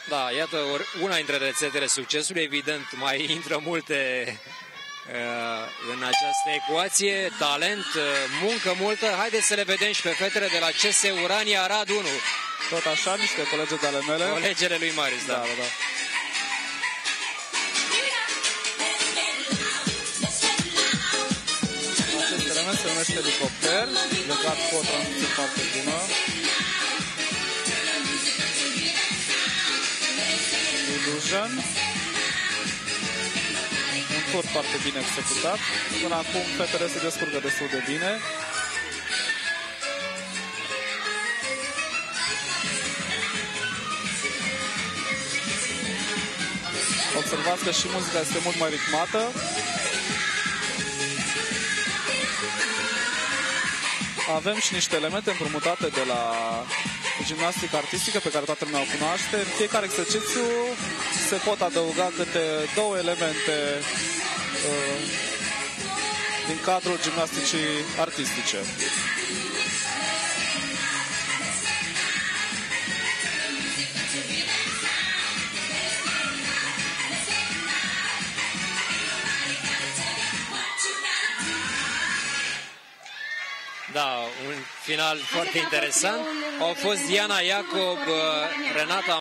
Da, iată una dintre rețetele succesului. Evident, mai intră multe în această ecuație. Talent, muncă multă. Haideți să le vedem și pe fetele de la CS Urania Arad 1. Tot așa, niște colege de ale mele. Colegele lui Marius, da. Acest element se numește helicopter, legat cu o tranziție foarte bună. Illusion. Un tur foarte bine executat. Până acum fetele se descurcă destul de bine. Observați că și muzica este mult mai ritmată. Avem și niște elemente împrumutate de la gimnastică artistică pe care toată lumea o cunoaște. În fiecare exercițiu se pot adăuga câte 2 elemente din cadrul gimnasticii artistice. Da, un final foarte interesant. Au fost Diana Iacob, Renata